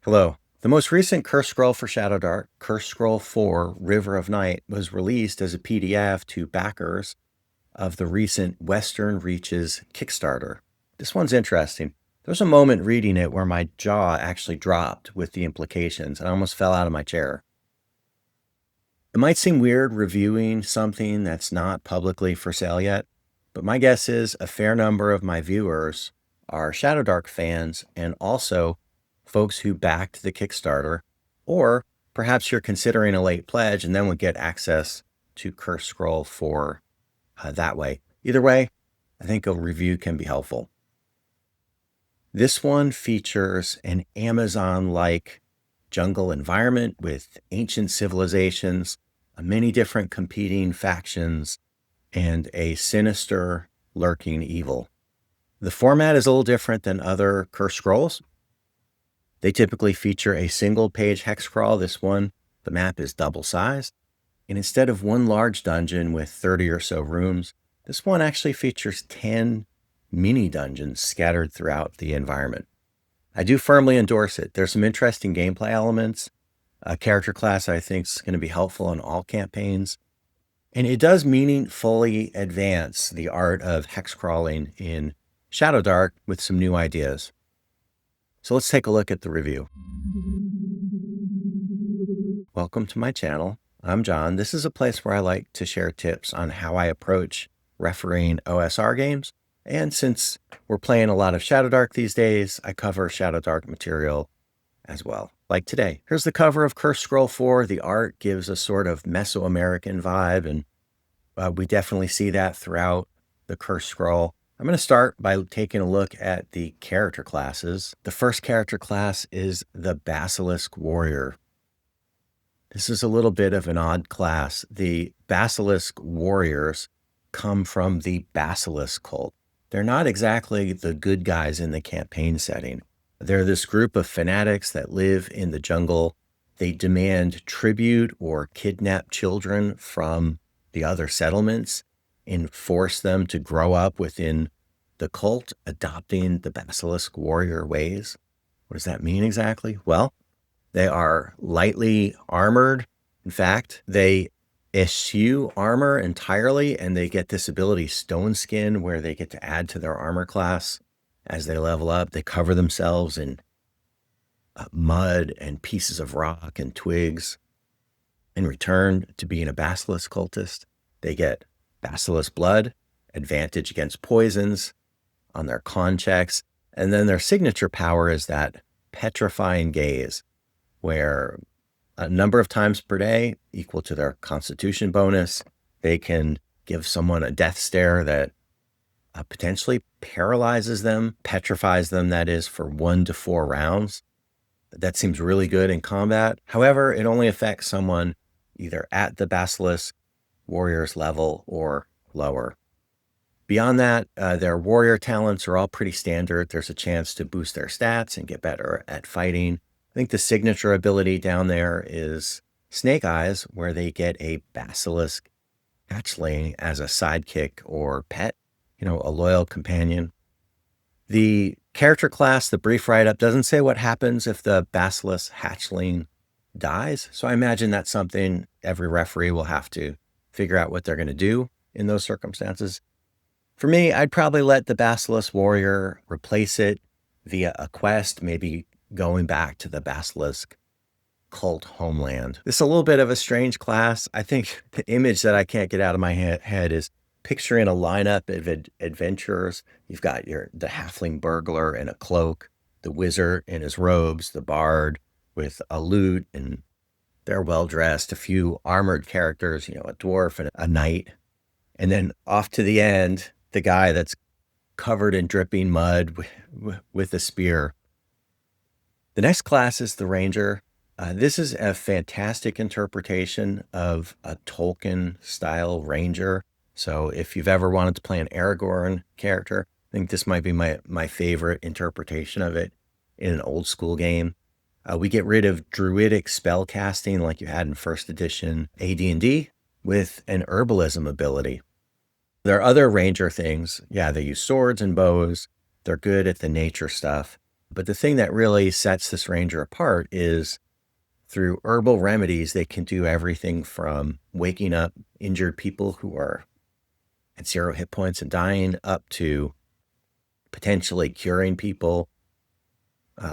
Hello. The most recent Curse Scroll for ShadowDark, Curse Scroll 4 River of Night, was released as a PDF to backers of the recent Western Reaches Kickstarter. This one's interesting. There was a moment reading it where my jaw actually dropped with the implications, and I almost fell out of my chair. It might seem weird reviewing something that's not publicly for sale yet, but my guess is a fair number of my viewers are ShadowDark fans and also folks who backed the Kickstarter, or perhaps you're considering a late pledge and then would get access to Curse Scroll for that way. Either way, I think a review can be helpful. This one features an Amazon-like jungle environment with ancient civilizations, many different competing factions, and a sinister lurking evil. The format is a little different than other Curse Scrolls. They typically feature a single-page hex crawl. This one, the map is double-sized. And instead of one large dungeon with 30 or so rooms, this one actually features 10 mini dungeons scattered throughout the environment. I do firmly endorse it. There's some interesting gameplay elements, a character class I think is going to be helpful in all campaigns. And it does meaningfully advance the art of hex crawling in ShadowDark with some new ideas. So let's take a look at the review. Welcome to my channel. I'm John. This is a place where I like to share tips on how I approach refereeing OSR games. And since we're playing a lot of ShadowDark these days, I cover ShadowDark material as well, like today. Here's the cover of Curse Scroll 4. The art gives a sort of Mesoamerican vibe, and we definitely see that throughout the Curse Scroll. I'm going to start by taking a look at the character classes. The first character class is the Basilisk Warrior. This is a little bit of an odd class. The Basilisk Warriors come from the Basilisk cult. They're not exactly the good guys in the campaign setting. They're this group of fanatics that live in the jungle. They demand tribute or kidnap children from the other settlements and force them to grow up within the cult, adopting the Basilisk Warrior ways. What does that mean exactly? Well, they are lightly armored. In fact, they eschew armor entirely, and they get this ability Stone Skin, where they get to add to their armor class as they level up. They cover themselves in mud and pieces of rock and twigs. In return to being a Basilisk cultist, they get Basilisk blood, advantage against poisons on their con checks, and then their signature power is that petrifying gaze, where a number of times per day, equal to their constitution bonus, they can give someone a death stare that potentially paralyzes them, petrifies them, that is, for 1 to 4 rounds. That seems really good in combat. However, it only affects someone either at the Basilisk Warrior's level or lower. Beyond that, their warrior talents are all pretty standard. There's a chance to boost their stats and get better at fighting. I think the signature ability down there is Snake Eyes, where they get a Basilisk hatchling as a sidekick or pet, a loyal companion. The character class, the brief write-up, doesn't say what happens if the Basilisk hatchling dies. So I imagine that's something every referee will have to figure out what they're going to do in those circumstances. For me, I'd probably let the Basilisk Warrior replace it via a quest, maybe going back to the Basilisk cult homeland. This is a little bit of a strange class. I think the image that I can't get out of my head is picturing a lineup of adventurers. You've got the halfling burglar in a cloak, the wizard in his robes, the bard with a lute, and they're well-dressed, a few armored characters, a dwarf and a knight. And then off to the end, the guy that's covered in dripping mud with a spear. The next class is the Ranger. This is a fantastic interpretation of a Tolkien-style Ranger. So if you've ever wanted to play an Aragorn character, I think this might be my favorite interpretation of it in an old school game. We get rid of druidic spell casting like you had in first edition AD&D with an herbalism ability. There are other Ranger things. Yeah, they use swords and bows. They're good at the nature stuff. But the thing that really sets this ranger apart is through herbal remedies, they can do everything from waking up injured people who are at 0 hit points and dying up to potentially curing people,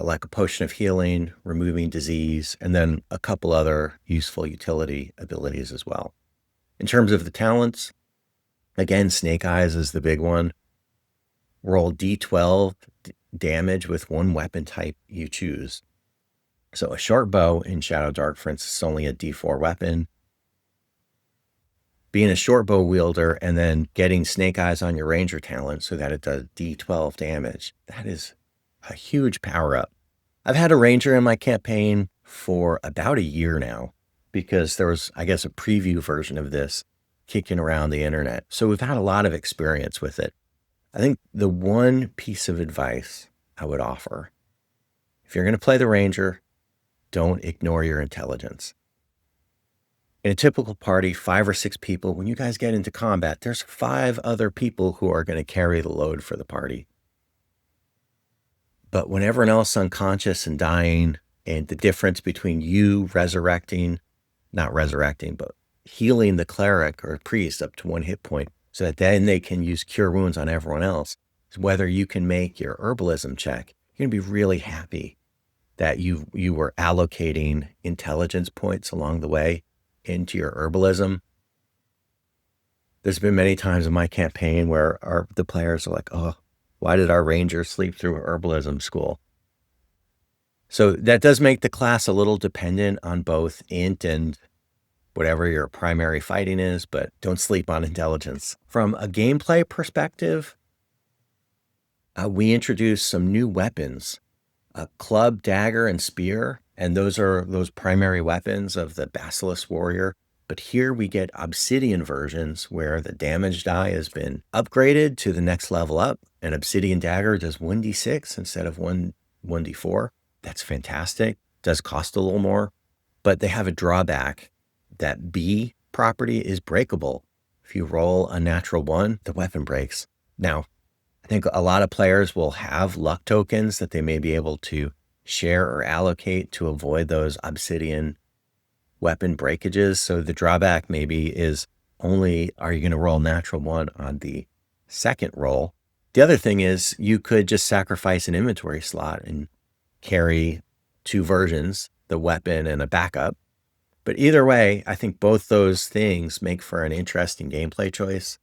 like a potion of healing, removing disease, and then a couple other useful utility abilities as well. In terms of the talents, again, Snake Eyes is the big one. Roll D12 damage with one weapon type you choose. So a short bow in ShadowDark, for instance, is only a D4 weapon. Being a short bow wielder and then getting Snake Eyes on your ranger talent so that it does D12 damage, that is a huge power up. I've had a ranger in my campaign for about a year now because there was, I guess, a preview version of this kicking around the internet. So we've had a lot of experience with it. I think the one piece of advice I would offer, if you're going to play the ranger, don't ignore your intelligence. In a typical party, 5 or 6 people, when you guys get into combat, there's 5 other people who are going to carry the load for the party. But when everyone else is unconscious and dying, and the difference between you not resurrecting, but healing the cleric or priest up to 1 hit point so that then they can use cure wounds on everyone else, is whether you can make your herbalism check. You're going to be really happy that you were allocating intelligence points along the way into your herbalism. There's been many times in my campaign where the players are like, oh, why did our ranger sleep through herbalism school? So that does make the class a little dependent on both int and whatever your primary fighting is, but don't sleep on intelligence. From a gameplay perspective, we introduced some new weapons, a club, dagger, and spear. And those are those primary weapons of the Basilisk Warrior. But here we get Obsidian versions where the damage die has been upgraded to the next level up. An Obsidian dagger does 1d6 instead of 1d4. That's fantastic. Does cost a little more. But they have a drawback. That B property is breakable. If you roll a natural 1, the weapon breaks. Now, I think a lot of players will have luck tokens that they may be able to share or allocate to avoid those Obsidian weapon breakages. So the drawback maybe is only are you going to roll natural 1 on the second roll. The other thing is you could just sacrifice an inventory slot and carry 2 versions, the weapon and a backup. But either way, I think both those things make for an interesting gameplay choice.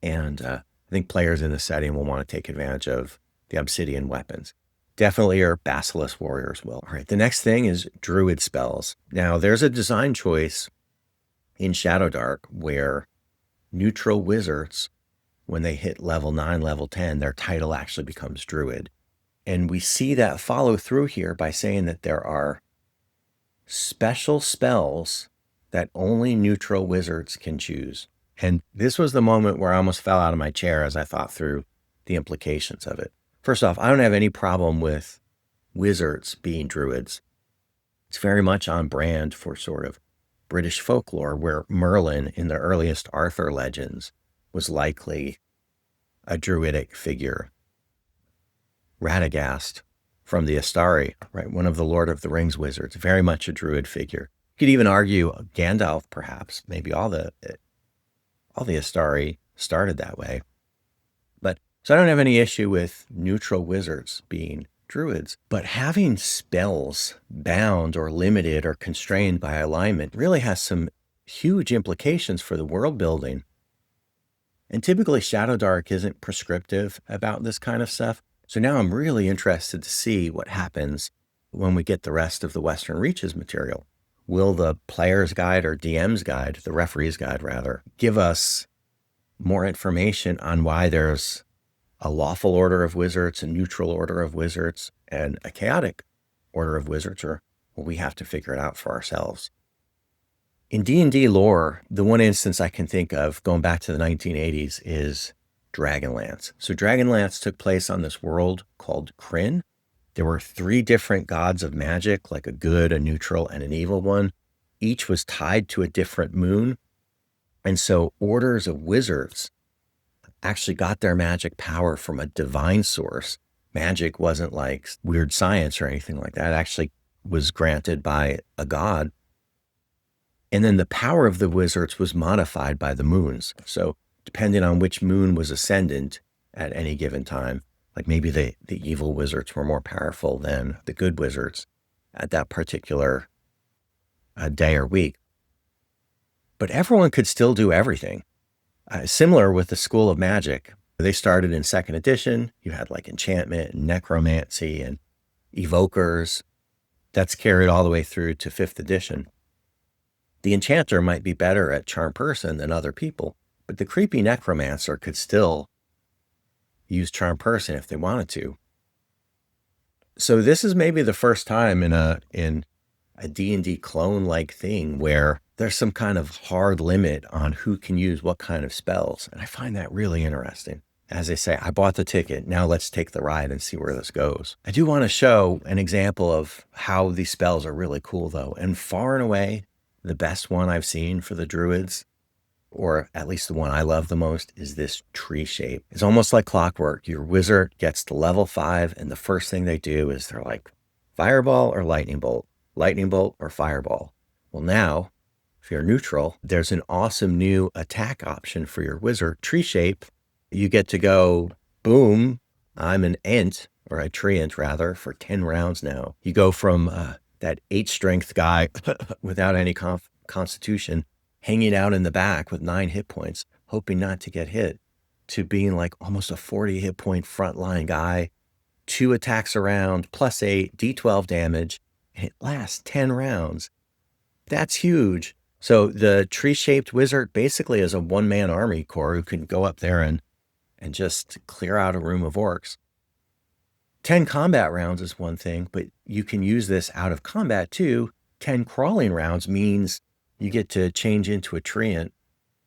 And I think players in the setting will want to take advantage of the Obsidian weapons. Definitely your Basilisk Warriors will. All right, the next thing is Druid spells. Now, there's a design choice in ShadowDark where neutral wizards, when they hit level 9, level 10, their title actually becomes Druid. And we see that follow through here by saying that there are special spells that only neutral wizards can choose. And this was the moment where I almost fell out of my chair as I thought through the implications of it. First off, I don't have any problem with wizards being druids. It's very much on brand for sort of British folklore, where Merlin in the earliest Arthur legends was likely a druidic figure. Radagast from the Astari, right, one of the Lord of the Rings wizards, very much a druid figure. You could even argue Gandalf, perhaps, maybe all the Astari started that way. So I don't have any issue with neutral wizards being druids, but having spells bound or limited or constrained by alignment really has some huge implications for the world building. And typically ShadowDark isn't prescriptive about this kind of stuff. So now I'm really interested to see what happens when we get the rest of the Western Reaches material. Will the player's guide or DM's guide, the referee's guide rather, give us more information on why there's a lawful order of wizards, a neutral order of wizards, and a chaotic order of wizards, or will we have to figure it out for ourselves? In D&D lore, the one instance I can think of going back to the 1980s is Dragonlance. So Dragonlance took place on this world called Kryn. There were 3 different gods of magic, like a good, a neutral, and an evil one. Each was tied to a different moon. And so orders of wizards actually got their magic power from a divine source magic wasn't like weird science or anything like that. It actually was granted by a god. And then the power of the wizards was modified by the moons. So depending on which moon was ascendant at any given time, like maybe the evil wizards were more powerful than the good wizards at that particular day or week. But everyone could still do everything. Similar with the School of Magic. They started in 2nd edition. You had like enchantment and necromancy and evokers. That's carried all the way through to 5th edition. The enchanter might be better at charm person than other people, but the creepy necromancer could still use charm person if they wanted to. So this is maybe the first time in a D&D clone-like thing where there's some kind of hard limit on who can use what kind of spells. And I find that really interesting. As I say, I bought the ticket. Now let's take the ride and see where this goes. I do want to show an example of how these spells are really cool, though. And far and away, the best one I've seen for the druids, or at least the one I love the most, is this Treeshape. It's almost like clockwork. Your wizard gets to level 5, and the first thing they do is they're like, fireball or lightning bolt or fireball. Well, now, if you're neutral, there's an awesome new attack option for your wizard, Treeshape. You get to go, boom, I'm an ent, or a treant rather, for 10 rounds now. You go from that 8 strength guy without any constitution, hanging out in the back with 9 hit points, hoping not to get hit, to being like almost a 40 hit point frontline guy, 2 attacks around, +8, D12 damage, and it lasts 10 rounds. That's huge. So the tree-shaped wizard basically is a one-man army corps who can go up there and just clear out a room of orcs. 10 combat rounds is one thing, but you can use this out of combat too. 10 crawling rounds means you get to change into a treant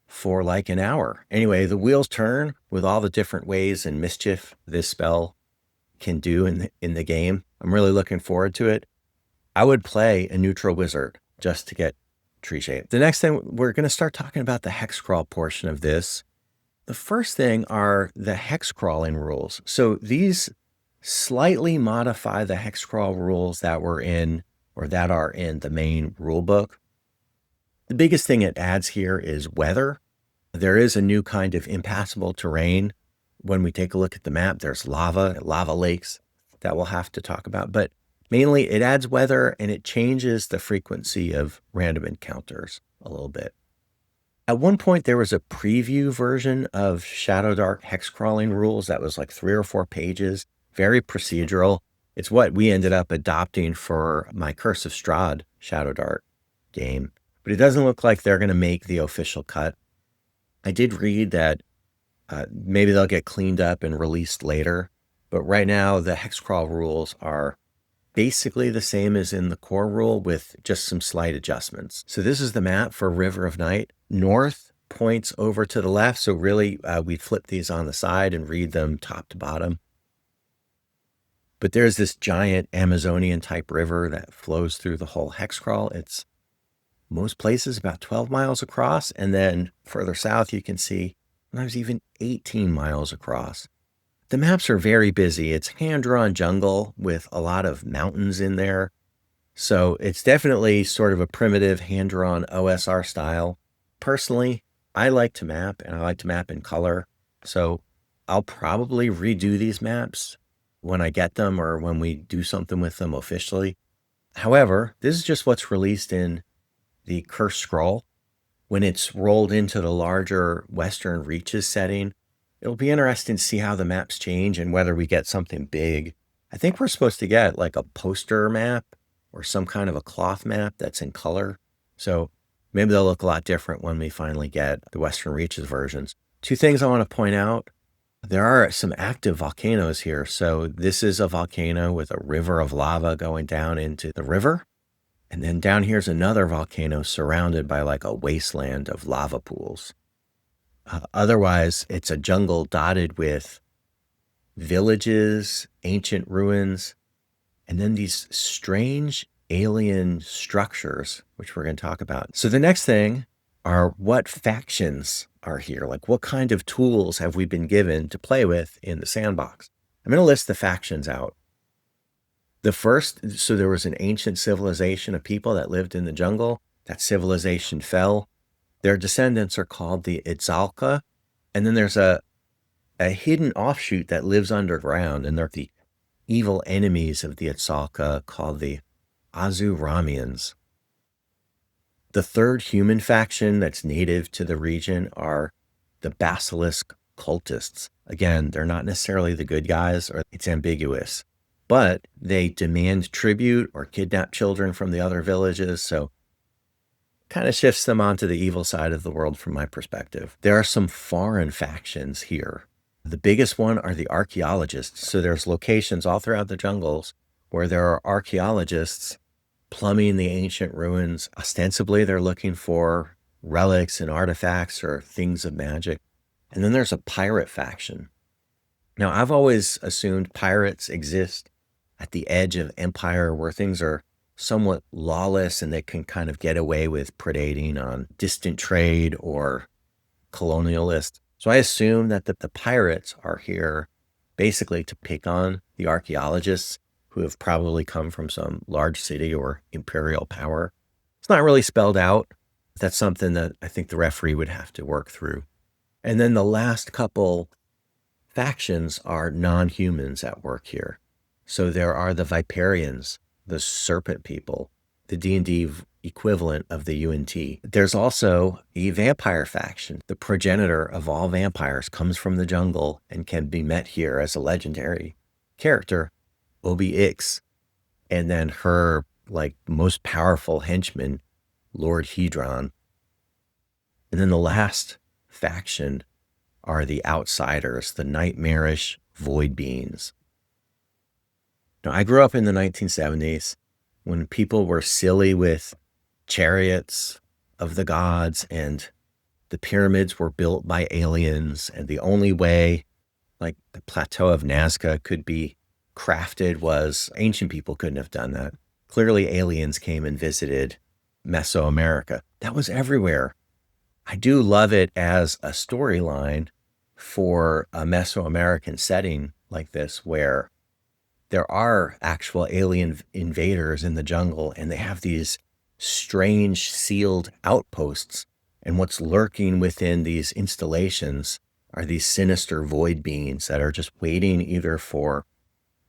for like an hour. Anyway, the wheels turn with all the different ways and mischief this spell can do in the game. I'm really looking forward to it. I would play a neutral wizard just to get Treeshape. The next thing, we're going to start talking about the hex crawl portion of this. The first thing are the hex crawling rules. So these slightly modify the hex crawl rules that were in, or that are in, the main rule book. The biggest thing it adds here is weather. There is a new kind of impassable terrain. When we take a look at the map, there's lava lakes that we'll have to talk about. But mainly it adds weather and it changes the frequency of random encounters a little bit. At one point, there was a preview version of ShadowDark hex crawling rules that was like 3 or 4 pages, very procedural. It's what we ended up adopting for my Curse of Strahd ShadowDark game, but it doesn't look like they're going to make the official cut. I did read that maybe they'll get cleaned up and released later, but right now the hex crawl rules are basically the same as in the core rule with just some slight adjustments. So this is the map for River of Night. North points over to the left. So really we'd flip these on the side and read them top to bottom. But there's this giant Amazonian type river that flows through the whole hex crawl. It's most places about 12 miles across. And then further south, you can see sometimes even 18 miles across. The maps are very busy. It's hand-drawn jungle with a lot of mountains in there. So it's definitely sort of a primitive hand-drawn OSR style. Personally, I like to map, and I like to map in color. So I'll probably redo these maps when I get them or when we do something with them officially. However, this is just what's released in the Cursed Scroll. When it's rolled into the larger Western Reaches setting, it'll be interesting to see how the maps change and whether we get something big. I think we're supposed to get like a poster map or some kind of a cloth map that's in color. So maybe they'll look a lot different when we finally get the Western Reaches versions. 2 things I want to point out. There are some active volcanoes here. So this is a volcano with a river of lava going down into the river. And then down here's another volcano surrounded by like a wasteland of lava pools. Otherwise, it's a jungle dotted with villages, ancient ruins, and then these strange alien structures, which we're going to talk about. So the next thing are what factions are here? Like what kind of tools have we been given to play with in the sandbox? I'm going to list the factions out. The first, so there was an ancient civilization of people that lived in the jungle. That civilization fell. Their descendants are called the Itzalka. And then there's a hidden offshoot that lives underground, and they're the evil enemies of the Itzalka called the Azuramians. The third human faction that's native to the region are the Basilisk cultists. Again, they're not necessarily the good guys, or it's ambiguous, but they demand tribute or kidnap children from the other villages, so kind of shifts them onto the evil side of the world from my perspective. There are some foreign factions here. The biggest one are the archaeologists. So there's locations all throughout the jungles where there are archaeologists plumbing the ancient ruins. Ostensibly, they're looking for relics and artifacts or things of magic. And then there's a pirate faction. Now, I've always assumed pirates exist at the edge of empire where things are somewhat lawless and they can kind of get away with predating on distant trade or colonialist. So I assume that the pirates are here basically to pick on the archaeologists who have probably come from some large city or imperial power. It's not really spelled out. That's something that I think the referee would have to work through. And then the last couple factions are non-humans at work here. So there are the Viperians, the serpent people, the D&D equivalent of the UNT. There's also a vampire faction. The progenitor of all vampires comes from the jungle and can be met here as a legendary character, Obi Ix, and then her most powerful henchman, Lord Hedron. And then the last faction are the outsiders, the nightmarish void beings. Now, I grew up in the 1970s when people were silly with chariots of the gods and the pyramids were built by aliens, and the only way the plateau of Nazca could be crafted was ancient people couldn't have done that. Clearly aliens came and visited Mesoamerica. That was everywhere. I do love it as a storyline for a Mesoamerican setting like this where there are actual alien invaders in the jungle and they have these strange sealed outposts. And what's lurking within these installations are these sinister void beings that are just waiting either for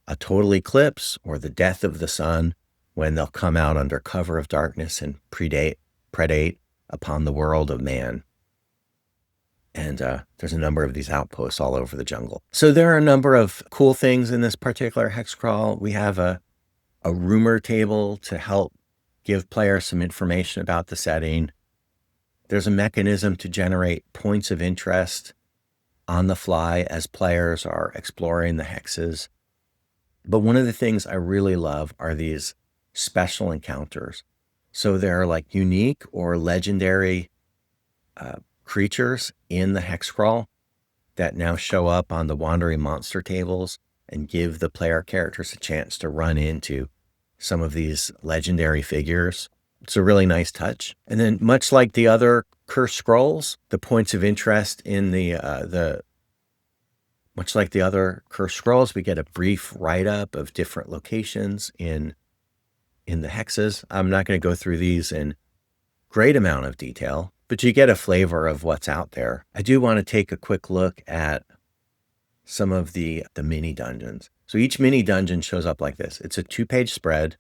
a total eclipse or the death of the sun, when they'll come out under cover of darkness and predate upon the world of man. And there's a number of these outposts all over the jungle. So there are a number of cool things in this particular hex crawl. We have a rumor table to help give players some information about the setting. There's a mechanism to generate points of interest on the fly as players are exploring the hexes. But one of the things I really love are these special encounters. So they're unique or legendary creatures in the hex crawl that now show up on the wandering monster tables and give the player characters a chance to run into some of these legendary figures. It's a really nice touch. And then much like the other cursed scrolls, the points of interest in much like the other cursed scrolls, we get a brief write-up of different locations in the hexes. I'm not going to go through these in great amount of detail, but you get a flavor of what's out there. I do want to take a quick look at some of the mini dungeons. So each mini dungeon shows up like this. It's a 2-page spread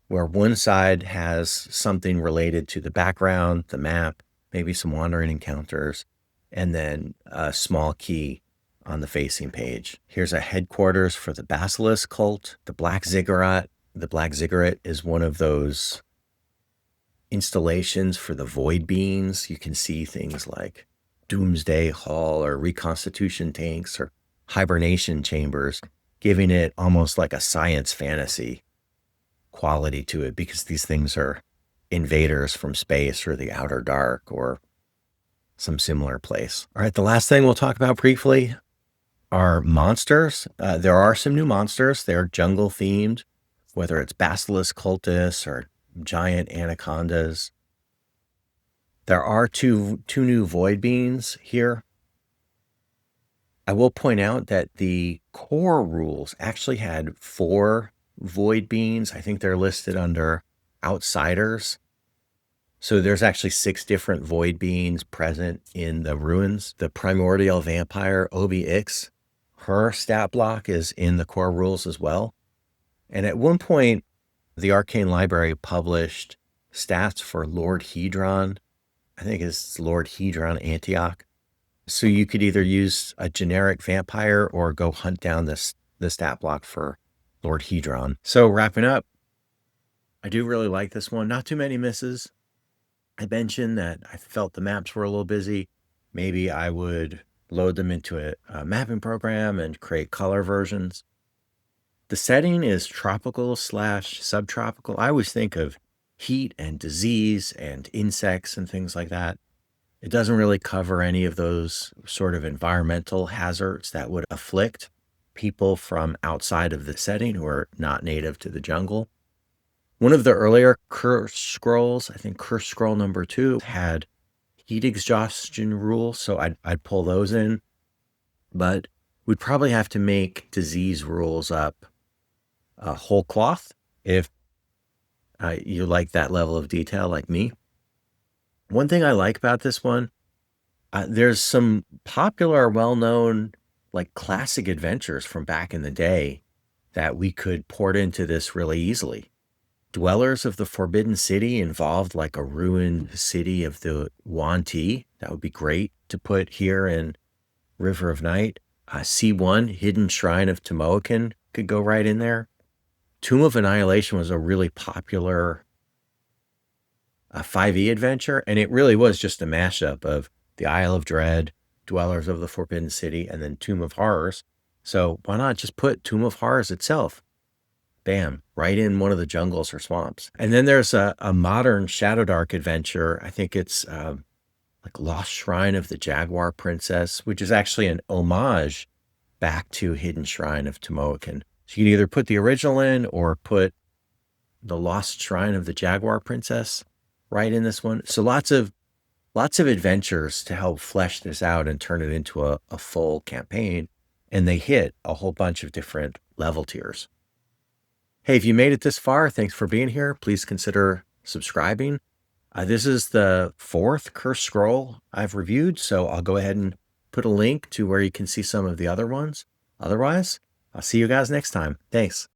where one side has something related to the background, the map, maybe some wandering encounters, and then a small key on the facing page. Here's a headquarters for the Basilisk cult, the Black Ziggurat. The Black Ziggurat is one of those installations for the void beings. You can see things like Doomsday Hall or reconstitution tanks or hibernation chambers, giving it almost like a science fantasy quality to it, because these things are invaders from space or the outer dark or some similar place. All right, the last thing we'll talk about briefly are monsters. There are some new monsters. They're jungle themed, whether it's basilisk cultists or giant anacondas. There are two new void beings here. I will point out that the core rules actually had 4 void beings. I think they're listed under outsiders. So there's actually 6 different void beings present in the ruins. The primordial vampire Obi Ix, her stat block is in the core rules as well. And at one point, the Arcane Library published stats for Lord Hedron. I think it's Lord Hedron Antioch. So you could either use a generic vampire or go hunt down the stat block for Lord Hedron. So wrapping up, I do really like this one. Not too many misses. I mentioned that I felt the maps were a little busy. Maybe I would load them into a mapping program and create color versions. The setting is tropical / subtropical. I always think of heat and disease and insects and things like that. It doesn't really cover any of those sort of environmental hazards that would afflict people from outside of the setting who are not native to the jungle. One of the earlier curse scrolls, I think curse scroll number 2, had heat exhaustion rules, so I'd pull those in. But we'd probably have to make disease rules up whole cloth if you like that level of detail like me. One thing I like about this one, there's some popular, well-known, like classic adventures from back in the day that we could port into this really easily. Dwellers of the Forbidden City involved like a ruined city of the Yuan Ti. That would be great to put here in River of Night. C1, Hidden Shrine of Tamoachan, could go right in there. Tomb of Annihilation was a really popular 5e adventure, and it really was just a mashup of the Isle of Dread, Dwellers of the Forbidden City, and then Tomb of Horrors. So why not just put Tomb of Horrors itself? Bam, right in one of the jungles or swamps. And then there's a modern ShadowDark adventure. I think it's like Lost Shrine of the Jaguar Princess, which is actually an homage back to Hidden Shrine of Tamoachan. So you can either put the original in or put the Lost Shrine of the Jaguar Princess right in this one. So lots of adventures to help flesh this out and turn it into a full campaign. And they hit a whole bunch of different level tiers. Hey, if you made it this far, thanks for being here. Please consider subscribing. This is the 4th curse scroll I've reviewed, so I'll go ahead and put a link to where you can see some of the other ones. Otherwise, I'll see you guys next time. Thanks.